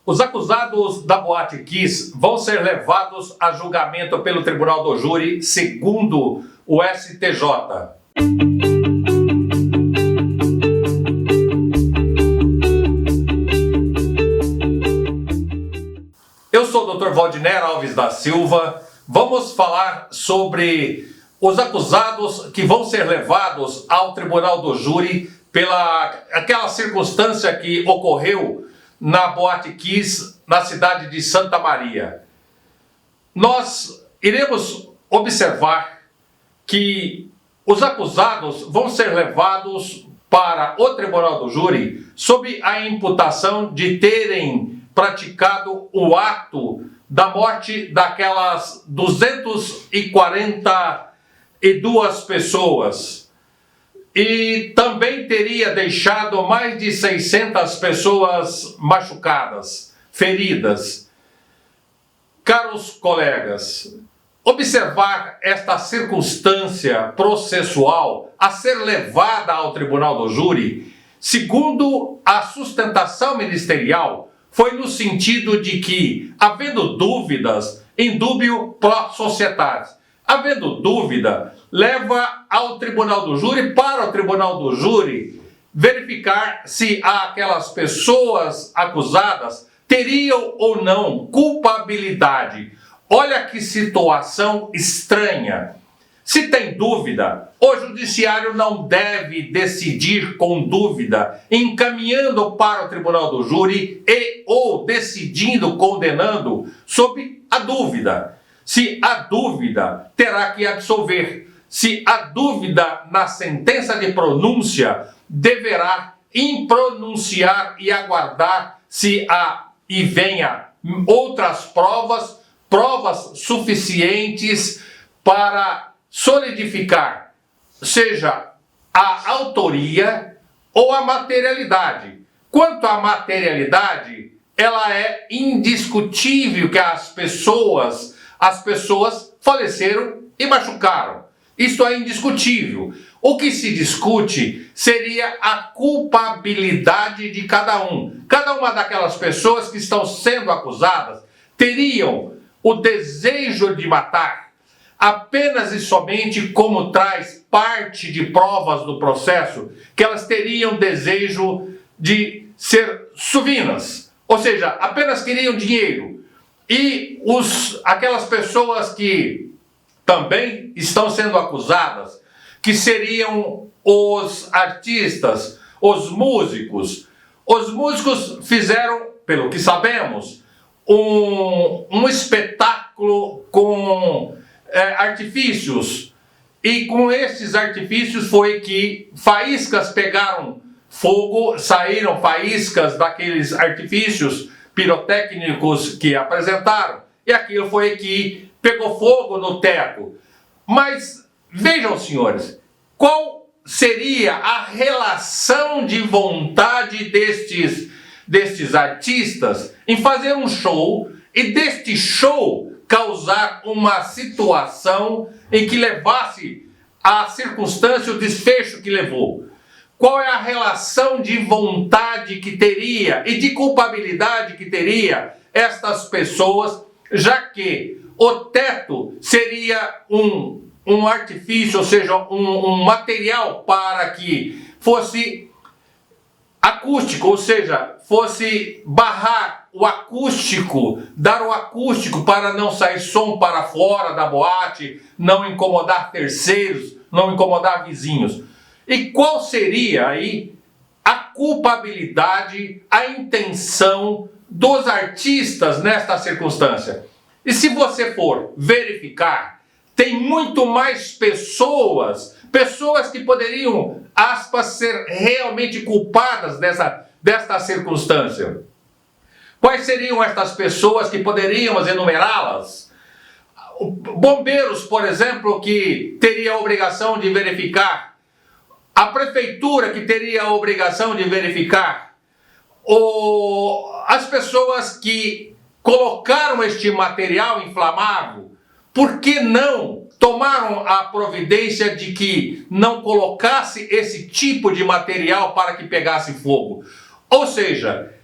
Os acusados da Boate Kiss vão ser levados a julgamento pelo Tribunal do Júri, segundo o STJ. Eu sou o Dr. Valdiner Alves da Silva. Vamos falar sobre os acusados que vão ser levados ao Tribunal do Júri pela aquela circunstância que ocorreu na Boate Kiss, na cidade de Santa Maria. Nós iremos observar que os acusados vão ser levados para o Tribunal do Júri sob a imputação de terem praticado o ato da morte daquelas 242 pessoas e também teria deixado mais de 600 pessoas machucadas, feridas. Caros colegas, observar esta circunstância processual a ser levada ao Tribunal do Júri, segundo a sustentação ministerial, foi no sentido de que, havendo dúvidas, indúbio pro societate. Havendo dúvida, leva ao Tribunal do Júri, para o Tribunal do Júri, verificar se aquelas pessoas acusadas teriam ou não culpabilidade. Olha que situação estranha. Se tem dúvida, o judiciário não deve decidir com dúvida, encaminhando para o Tribunal do Júri ou decidindo, condenando, sob a dúvida. Se há dúvida, terá que absolver. Se há dúvida na sentença de pronúncia, deverá impronunciar e aguardar se há e venha outras provas suficientes para solidificar, seja a autoria ou a materialidade. Quanto à materialidade, ela é indiscutível que as pessoas faleceram e machucaram. Isto é indiscutível. O que se discute seria a culpabilidade de cada um. Cada uma daquelas pessoas que estão sendo acusadas teriam o desejo de matar, apenas e somente como traz parte de provas do processo, que elas teriam desejo de ser suvinas, ou seja, apenas queriam dinheiro. E aquelas pessoas que também estão sendo acusadas, que seriam os artistas, os músicos. Os músicos fizeram, pelo que sabemos, um espetáculo com artifícios, e com esses artifícios foi que faíscas pegaram fogo, saíram faíscas daqueles artifícios pirotécnicos que apresentaram, e aquilo foi que pegou fogo no teto. Mas vejam, senhores, qual seria a relação de vontade destes artistas em fazer um show e deste show causar uma situação em que levasse a circunstância, o desfecho que levou? Qual é a relação de vontade que teria e de culpabilidade que teria estas pessoas, já que o teto seria um artifício, ou seja, um material para que fosse acústico, ou seja, fosse barrar o acústico, dar o acústico para não sair som para fora da boate, não incomodar terceiros, não incomodar vizinhos. E qual seria aí a culpabilidade, a intenção dos artistas nesta circunstância? E se você for verificar, tem muito mais pessoas que poderiam, aspas, ser realmente culpadas desta circunstância. Quais seriam estas pessoas que poderíamos enumerá-las? Bombeiros, por exemplo, que teria a obrigação de verificar. A prefeitura, que teria a obrigação de verificar. As pessoas que colocaram este material inflamável, por que não tomaram a providência de que não colocasse esse tipo de material para que pegasse fogo? Ou seja,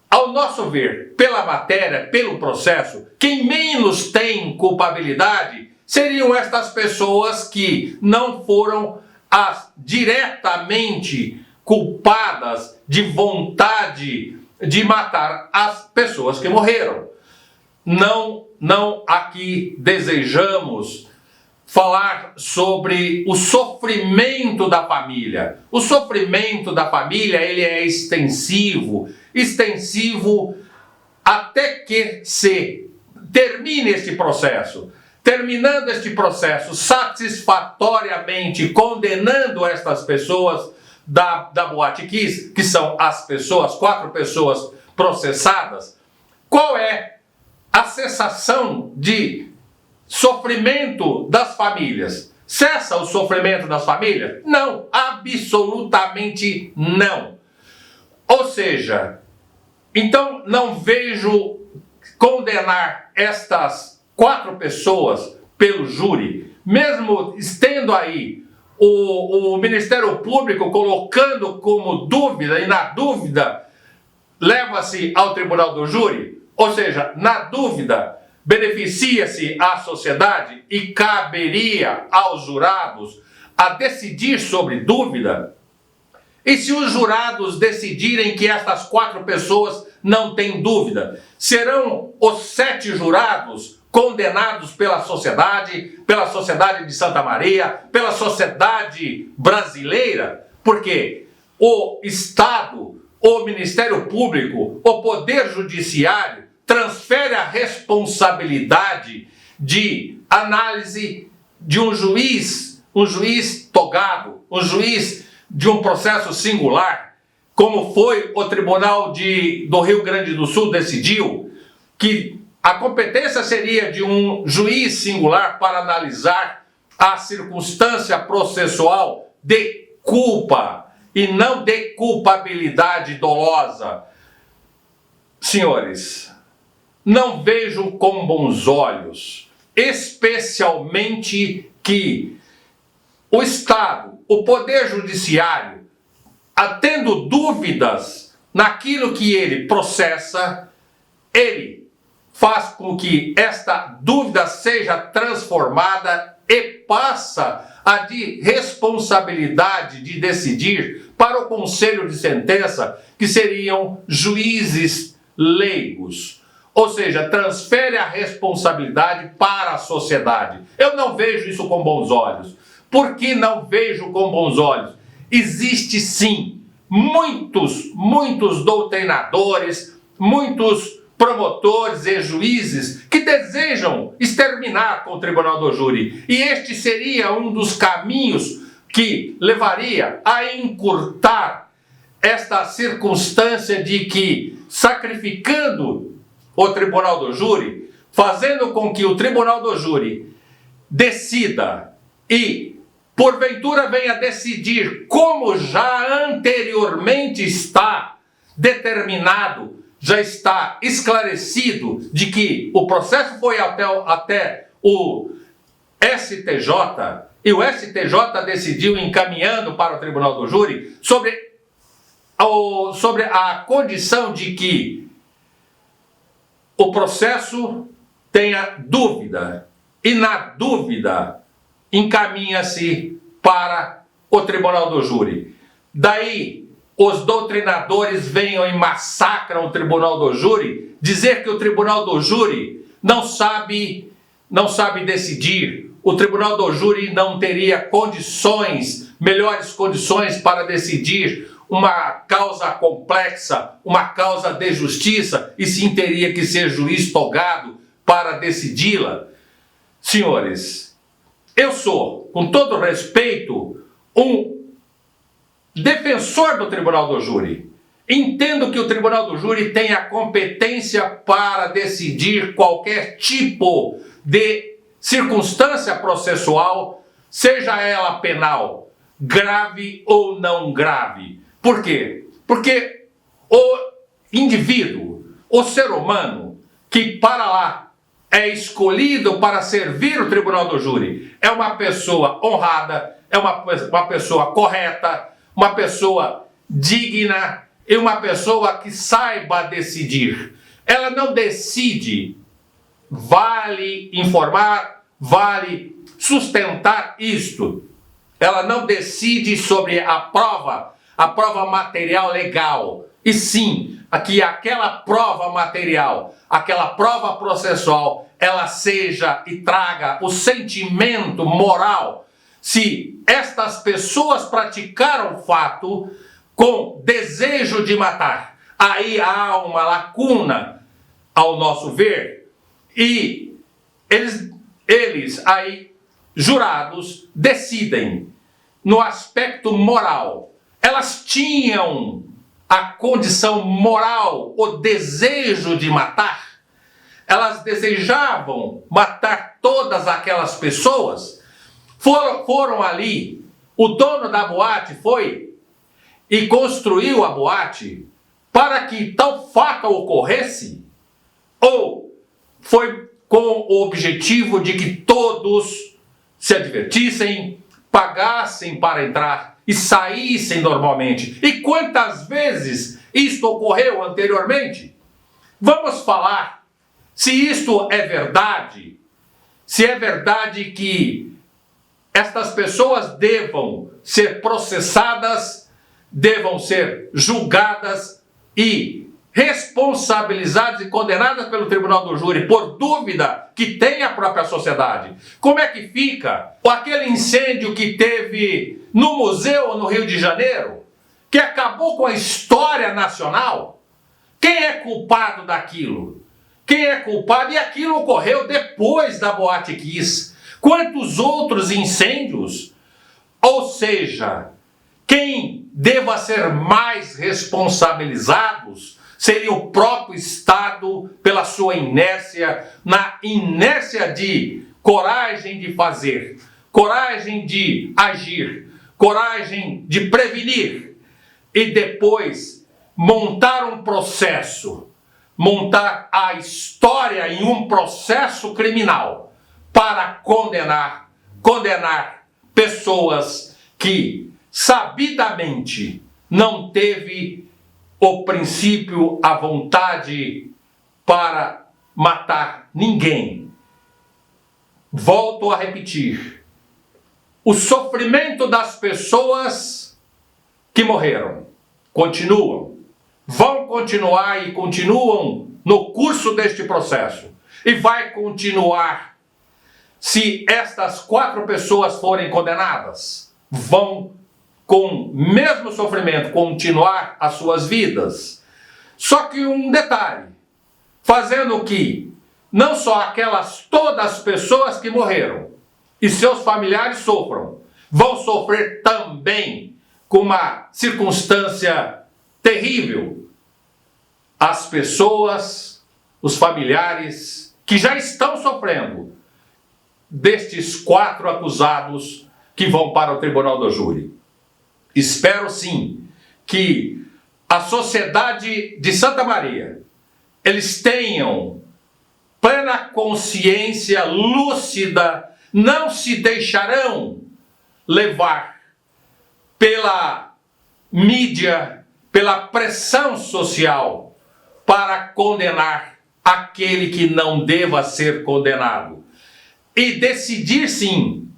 Ao nosso ver, pela matéria, pelo processo, quem menos tem culpabilidade seriam estas pessoas que não foram as diretamente culpadas de vontade de matar as pessoas que morreram. Não aqui desejamos falar sobre o sofrimento da família. O sofrimento da família, ele é extensivo até que se termine este processo. Terminando este processo satisfatoriamente, condenando estas pessoas da Boate Kiss, que são as pessoas, 4 pessoas processadas, qual é a cessação de sofrimento das famílias? Cessa o sofrimento das famílias? Não, absolutamente não. Ou seja, então não vejo condenar estas 4 pessoas pelo júri, mesmo estendo aí o Ministério Público colocando como dúvida, e na dúvida leva-se ao tribunal do júri, ou seja, na dúvida beneficia-se a sociedade e caberia aos jurados a decidir sobre dúvida. E se os jurados decidirem que estas 4 pessoas não têm dúvida, serão os 7 jurados condenados pela sociedade de Santa Maria, pela sociedade brasileira? Porque o Estado, o Ministério Público, o Poder Judiciário transfere a responsabilidade de análise de um juiz togado, um juiz de um processo singular, como foi o Tribunal do Rio Grande do Sul decidiu, que a competência seria de um juiz singular para analisar a circunstância processual de culpa e não de culpabilidade dolosa. Senhores, não vejo com bons olhos, especialmente que o Estado, o Poder Judiciário, tendo dúvidas naquilo que ele processa, ele faz com que esta dúvida seja transformada e passa a de responsabilidade de decidir para o conselho de sentença, que seriam juízes leigos. Ou seja, transfere a responsabilidade para a sociedade. Eu não vejo isso com bons olhos. Por que não vejo com bons olhos? Existe sim muitos doutrinadores, muitos promotores e juízes que desejam exterminar com o tribunal do júri. E este seria um dos caminhos que levaria a encurtar esta circunstância de que, sacrificando o tribunal do júri, fazendo com que o tribunal do júri decida e porventura venha decidir, como já anteriormente está determinado, já está esclarecido de que o processo foi até o STJ, e o STJ decidiu, encaminhando para o tribunal do júri, sobre a condição de que o processo tenha dúvida, e na dúvida encaminha-se para o tribunal do júri. Daí os doutrinadores venham e massacram o tribunal do júri, dizer que o tribunal do júri não sabe decidir, o tribunal do júri não teria melhores condições para decidir uma causa complexa, uma causa de justiça, e sim teria que ser juiz togado para decidi-la. Senhores, eu sou, com todo respeito, um defensor do tribunal do júri. Entendo que o tribunal do júri tem a competência para decidir qualquer tipo de circunstância processual, seja ela penal, grave ou não grave. Por quê? Porque o indivíduo, o ser humano, que para lá é escolhido para servir o tribunal do júri, é uma pessoa honrada, é uma pessoa correta, uma pessoa digna e uma pessoa que saiba decidir. Ela não decide, vale informar, vale sustentar isto. Ela não decide sobre a prova material legal. E sim, que aquela prova material, aquela prova processual, ela seja e traga o sentimento moral. Se estas pessoas praticaram o fato com desejo de matar, aí há uma lacuna, ao nosso ver, e eles aí, jurados, decidem no aspecto moral. Elas tinham a condição moral, o desejo de matar. Elas desejavam matar todas aquelas pessoas. Foram ali, o dono da boate foi e construiu a boate para que tal fato ocorresse? Ou foi com o objetivo de que todos se divertissem, pagassem para entrar e saíssem normalmente? E quantas vezes isto ocorreu anteriormente? Vamos falar se isto é verdade, se é verdade que estas pessoas devam ser processadas, devam ser julgadas e responsabilizadas e condenadas pelo tribunal do júri por dúvida que tem a própria sociedade. Como é que fica aquele incêndio que teve no museu no Rio de Janeiro, que acabou com a história nacional? Quem é culpado daquilo? Quem é culpado? E aquilo ocorreu depois da Boate Kiss. Quantos outros incêndios? Ou seja, quem deva ser mais responsabilizados seria o próprio Estado pela sua inércia, na inércia de coragem de fazer, coragem de agir, coragem de prevenir e depois montar um processo, montar a história em um processo criminal para condenar pessoas que sabidamente não teve o princípio, a vontade para matar ninguém. Volto a repetir, o sofrimento das pessoas que morreram vão continuar e continuam no curso deste processo. E vai continuar. Se estas 4 pessoas forem condenadas, vão com o mesmo sofrimento continuar as suas vidas. Só que um detalhe, fazendo que não só todas as pessoas que morreram e seus familiares sofram, vão sofrer também com uma circunstância terrível. As pessoas, os familiares que já estão sofrendo destes 4 acusados que vão para o tribunal do júri. Espero sim que a sociedade de Santa Maria, eles tenham plena consciência lúcida, não se deixarão levar pela mídia, pela pressão social para condenar aquele que não deva ser condenado. E decidir sim,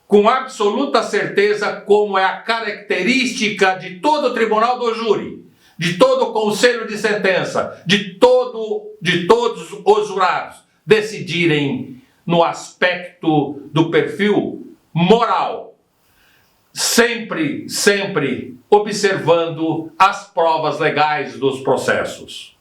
com absoluta certeza, como é a característica de todo o tribunal do júri, de todo o conselho de sentença, de todos os jurados, decidirem no aspecto do perfil moral, sempre observando as provas legais dos processos.